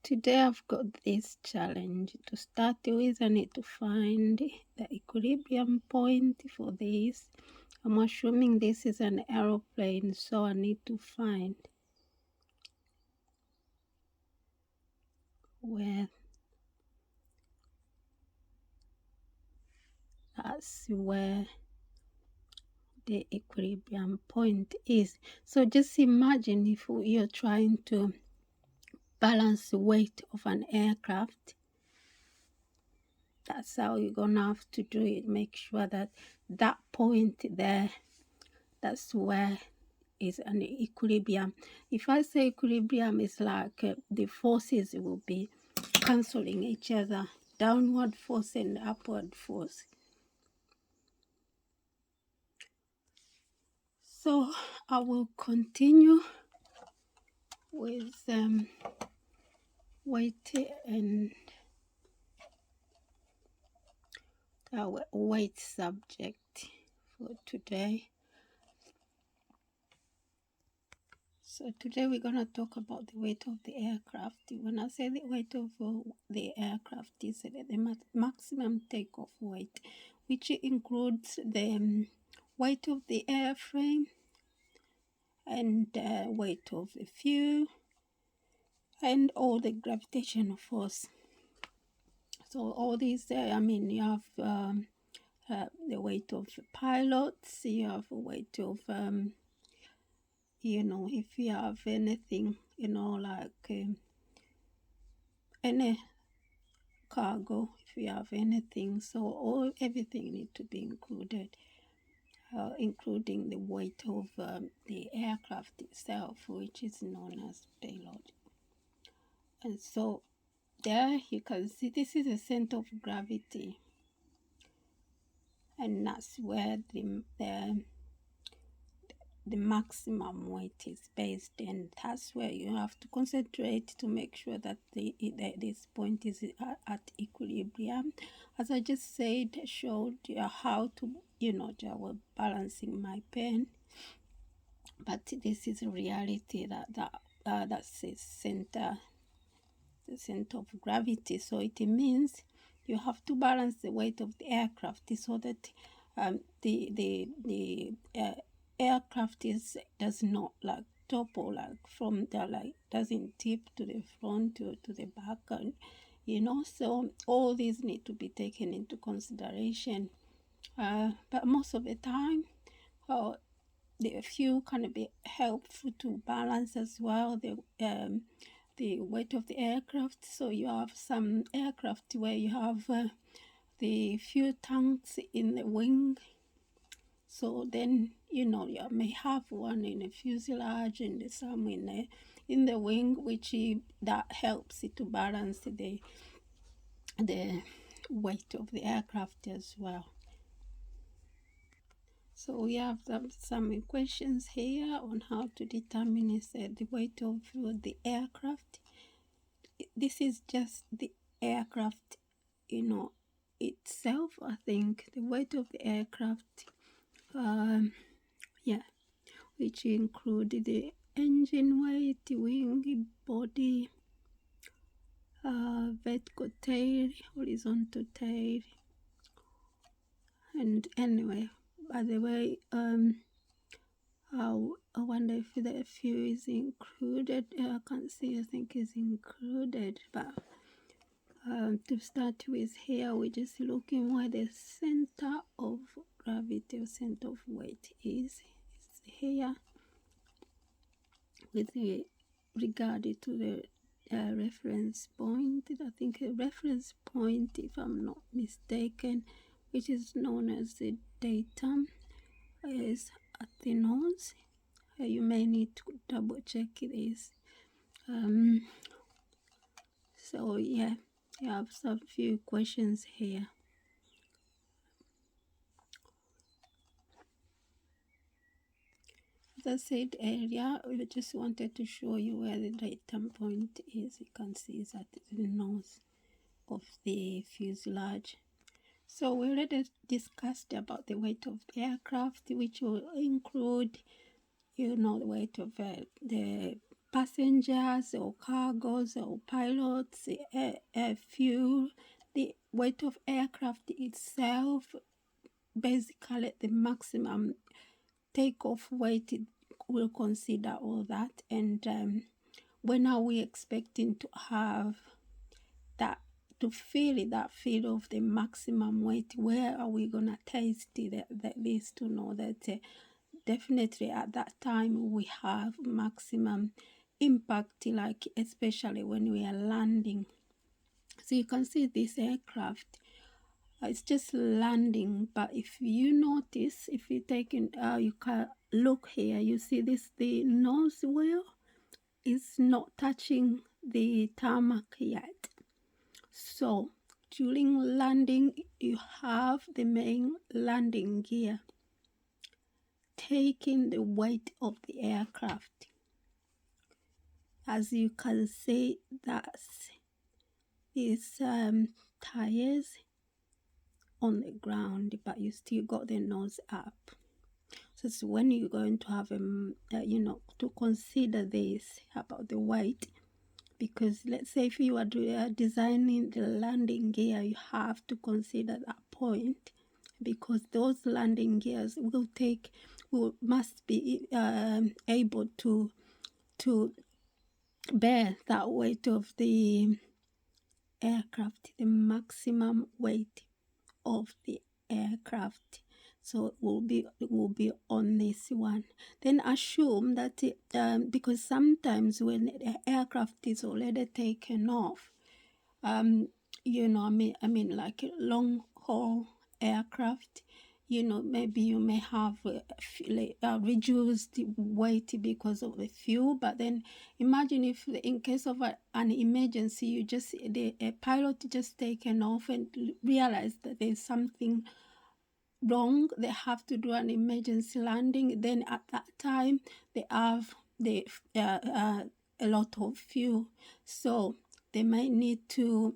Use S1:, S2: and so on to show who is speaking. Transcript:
S1: Today I've got this challenge. To start with, I need to find the equilibrium point for this. I'm assuming this is an aeroplane, so I need to find where the equilibrium point is. So just imagine if you're trying to balance the weight of an aircraft. That's how you're gonna have to do it. Make sure that that point there, that's where is an equilibrium. If I say equilibrium, is like the forces will be cancelling each other, downward force and upward force. So I will continue with weight and our weight subject for today. So today we're going to talk about the weight of the aircraft. When I say the weight of the aircraft, is the maximum takeoff weight, which includes the weight of the airframe and weight of the fuel and all the gravitational force. So all these, you have the weight of the pilots, you have the weight of if you have anything, like any cargo, if you have anything, so everything need to be included, including the weight of the aircraft itself, which is known as payload. And so there you can see this is the center of gravity, and that's where the maximum weight is based, and that's where you have to concentrate to make sure that this point is at equilibrium. As I just said, showed you how to, I was balancing my pen, but this is a reality that's the center of gravity. So it means you have to balance the weight of the aircraft so that the aircraft does not like topple, like from the, like doesn't tip to the front to the back, and so all these need to be taken into consideration, but most of the time the fuel can be helpful to balance as well the weight of the aircraft. So you have some aircraft where you have the fuel tanks in the wing, so then you may have one in the fuselage and some in the wing, which that helps it to balance the weight of the aircraft as well. So we have some equations here on how to determine the weight of the aircraft. This is just the aircraft itself. I think the weight of the aircraft, which include the engine weight, wing, body, vertical tail, horizontal tail, and anyway, by the way, I wonder if the fuel is included. I can't see, I think it's included, but to start with, here we're just looking where the center of gravity or center of weight is. It's here with regard to the reference point. I think a reference point, if I'm not mistaken, which is known as the datum, is at the nose. You may need to double check this. So yeah, you have some few questions here. As I said earlier, we just wanted to show you where the datum point is. You can see it's at the nose of the fuselage. So we already discussed about the weight of the aircraft, which will include, the weight of the passengers or cargoes or pilots, fuel, the weight of aircraft itself, basically the maximum takeoff weight will consider all that. And when are we expecting to have that, to feel it, that feel of the maximum weight? Where are we gonna taste this to know that definitely at that time we have maximum impact, like especially when we are landing. So you can see this aircraft, it's just landing, but if you notice, if you take in, you can look here, you see this, the nose wheel is not touching the tarmac yet. So during landing, you have the main landing gear taking the weight of the aircraft. As you can see, that's these tires on the ground, but you still got the nose up. So it's when you're going to have to consider this about the weight, because let's say if you are designing the landing gear, you have to consider that point, because those landing gears must be able to bear that weight of the aircraft, the maximum weight of the aircraft. So it will be on this one. Then assume that because sometimes when the aircraft is already taken off, I mean like a long haul aircraft, maybe you may have reduced weight because of the fuel. But then imagine if in case of an emergency, a pilot just taken off and realize that there's something wrong, they have to do an emergency landing. Then at that time they have a lot of fuel, so they might need to